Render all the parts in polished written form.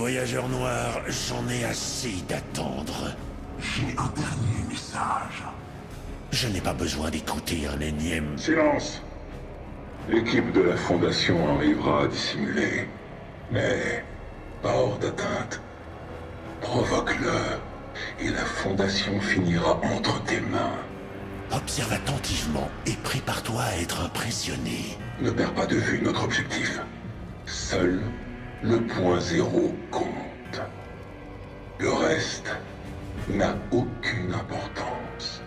Voyageur noir, j'en ai assez d'attendre. J'ai un dernier message. Je n'ai pas besoin d'écouter un énième... Silence! L'équipe de la Fondation arrivera à dissimuler, mais pas hors d'atteinte. Provoque-le, et la Fondation finira entre tes mains. Observe attentivement et prépare-toi à être impressionné. Ne perds pas de vue notre objectif. Seul le point zéro compte. Le reste n'a aucune importance.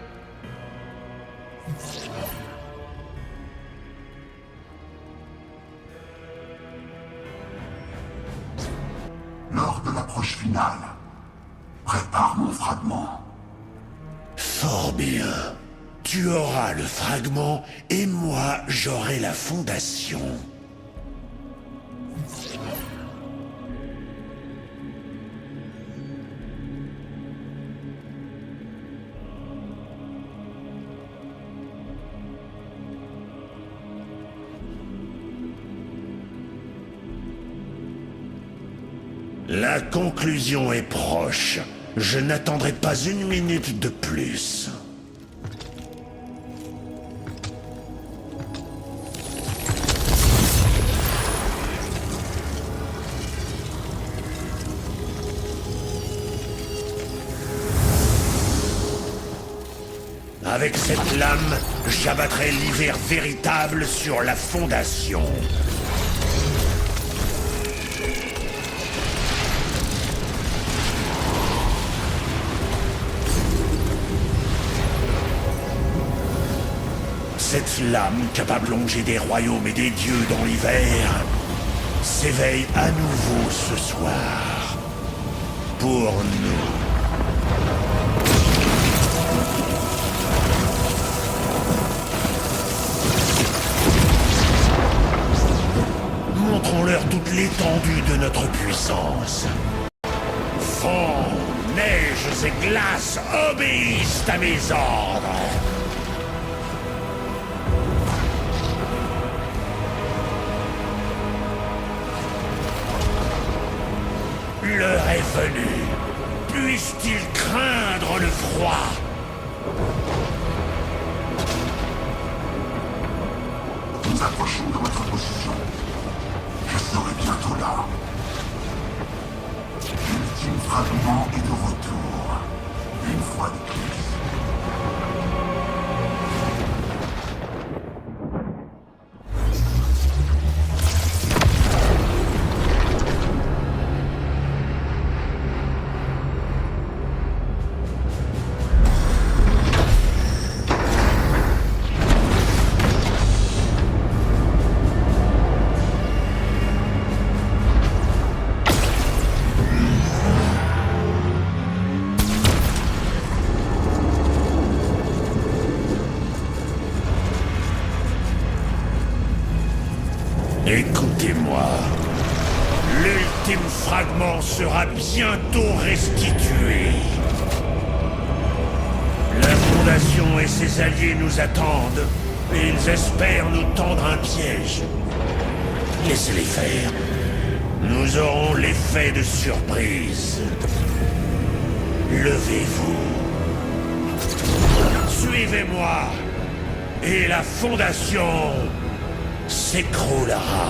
Lors de l'approche finale, prépare mon fragment. Fort bien. Tu auras le fragment et moi j'aurai la fondation. La conclusion est proche. Je n'attendrai pas une minute de plus. Avec cette lame, j'abattrai l'hiver véritable sur la Fondation. Cette lame, capable de longer des royaumes et des dieux dans l'hiver, s'éveille à nouveau ce soir. Pour nous. Montrons-leur toute l'étendue de notre puissance. Vent, neiges et glaces obéissent à mes ordres. L'heure est venue. Puissent-ils craindre le froid? Nous approchons de votre position. Je serai bientôt là. L'ultime fragment est de retour. Une fois de plus. Écoutez-moi. L'ultime fragment sera bientôt restitué. La Fondation et ses alliés nous attendent, et ils espèrent nous tendre un piège. Laissez-les faire. Nous aurons l'effet de surprise. Levez-vous. Suivez-moi, et la Fondation s'écroulera.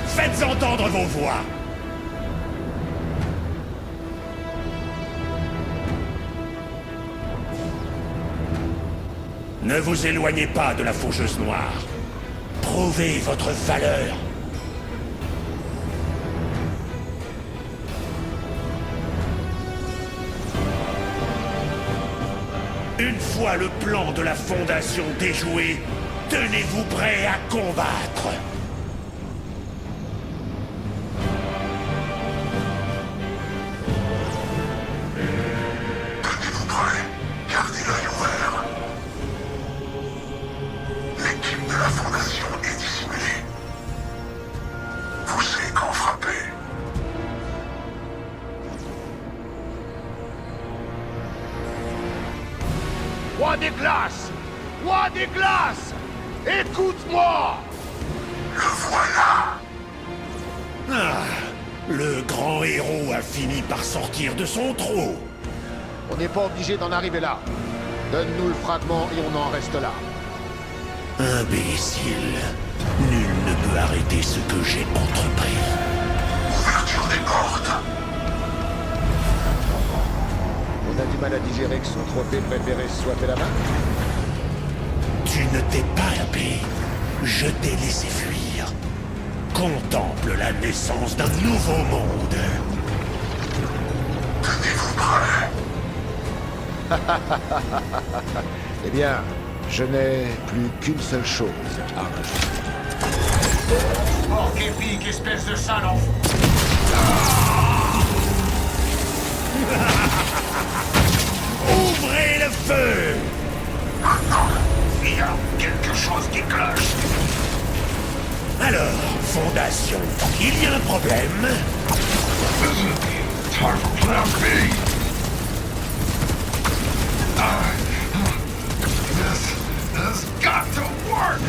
Faites entendre vos voix. Ne vous éloignez pas de la faucheuse noire. Prouvez votre valeur. Une fois le plan de la Fondation déjoué, tenez-vous prêts à combattre. Tenez-vous prêts. Gardez l'œil ouvert. L'équipe de la Fondation est dissimulée. Vous savez quand frapper. Roi des glaces! Roi des glaces! Écoute-moi! Le voilà. Ah, le grand héros a fini par sortir de son trou. On n'est pas obligé d'en arriver là. Donne-nous le fragment et on en reste là. Imbécile. Nul ne peut arrêter ce que j'ai entrepris. Ouverture des portes. On a du mal à digérer que son trophée préféré soit fait là-bas. Tu ne t'es pas tapé. Je t'ai laissé fuir. Contemple la naissance d'un nouveau monde. Tenez-vous prêts. Eh bien, je n'ai plus qu'une seule chose à rajouter. Porc épique, espèce de sale enfant. Ouvrez le feu! Il y a quelque chose qui cloche. Alors, Fondation, il y a un problème? Time for plan B. This has got to work.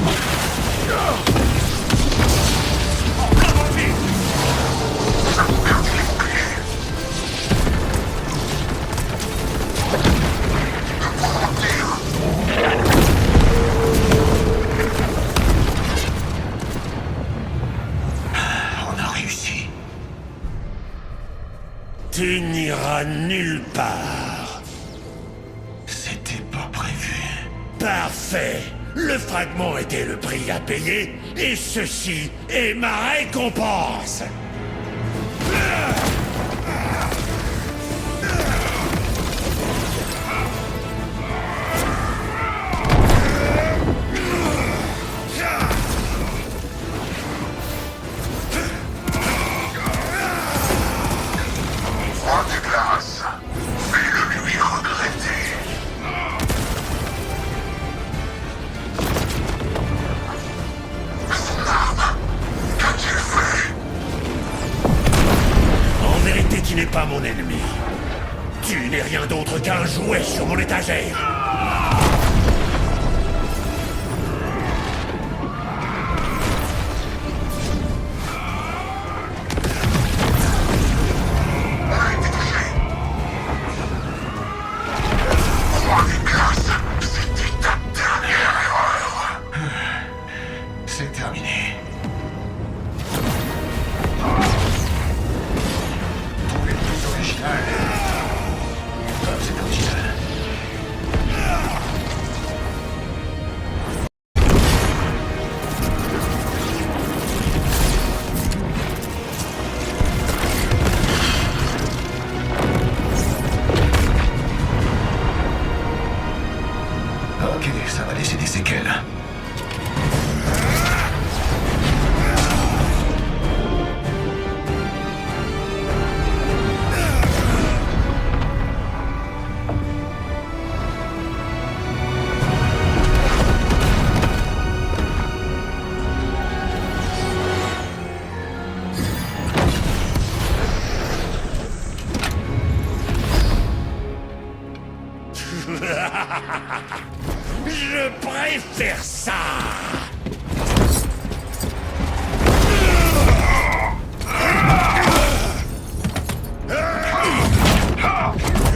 On a réussi. Tu n'iras nulle part. C'était pas prévu. Parfait. Le fragment était le prix à payer, et ceci est ma récompense. Roi de glace. Fais-le lui regretter. Son arme. Qu'a-t-il fait? En vérité, tu n'es pas mon ennemi. Tu n'es rien d'autre qu'un jouet sur mon étagère. On a été touché. Roi des glaces. C'était ta dernière erreur. C'est terminé. Trouver plus original. C'est original. Ok, ça va laisser des séquelles. Je préfère ça.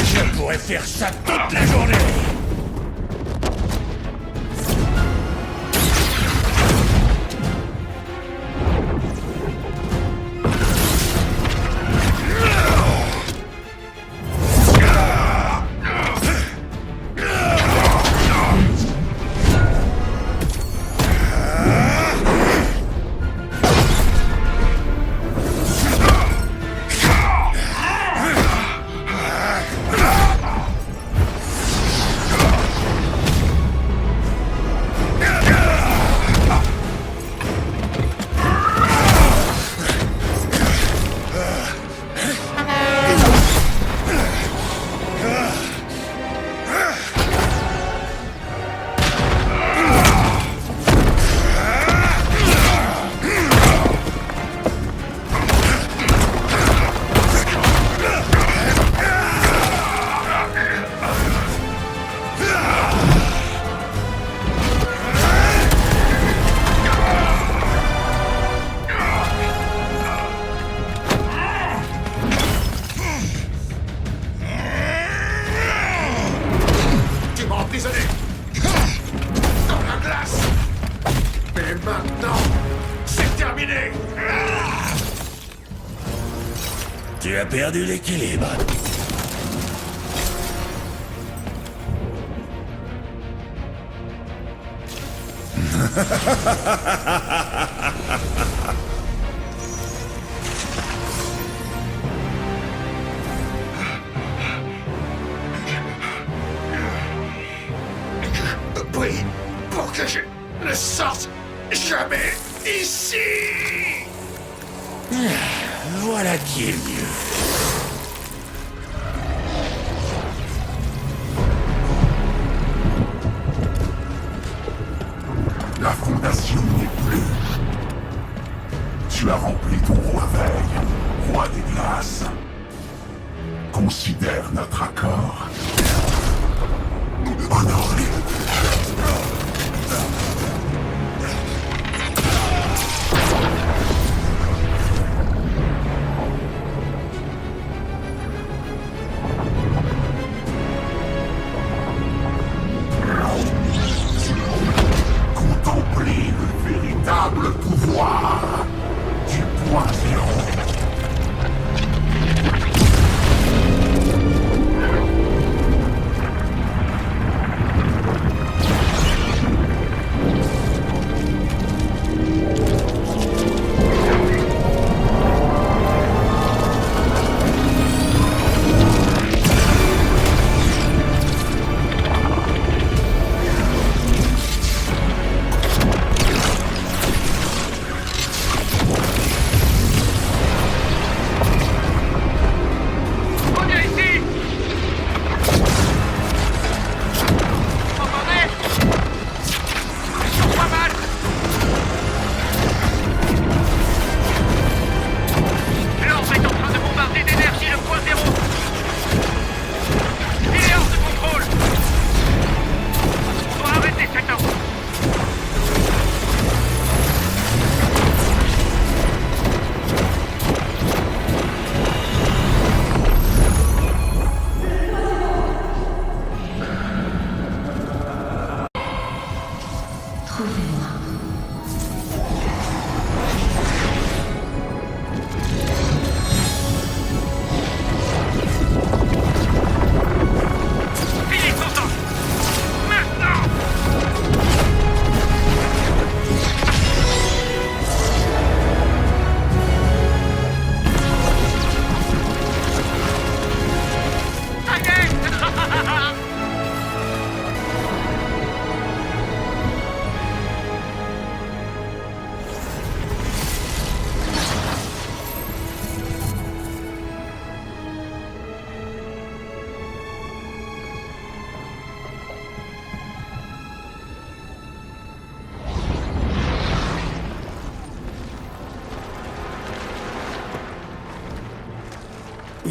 Je pourrais faire ça toute la journée. perdu l'équilibre. Prie pour que je ne sorte jamais ici. Voilà qui est mieux. La fondation n'est plus. Tu as rempli ton reveil, roi des glaces. Considère notre accord. Honoré. Contemplez le véritable pouvoir du point zéro.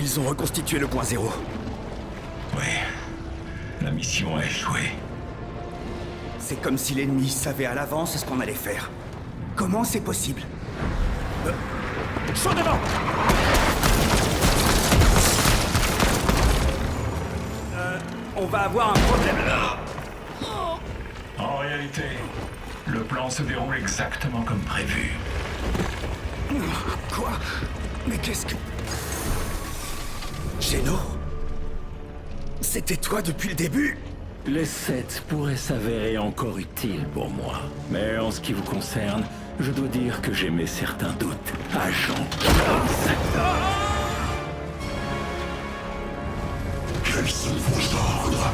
Ils ont reconstitué le point zéro. Oui, la mission a échoué. C'est comme si l'ennemi savait à l'avance ce qu'on allait faire. Comment c'est possible? Chaud devant! On va avoir un problème là. En réalité, le plan se déroule exactement comme prévu. Quoi? Mais qu'est-ce que... Géno? C'était toi depuis le début? Les 7 pourraient s'avérer encore utiles pour moi. Mais en ce qui vous concerne, je dois dire que j'émets certains doutes. Agent Quels sont vos ordres?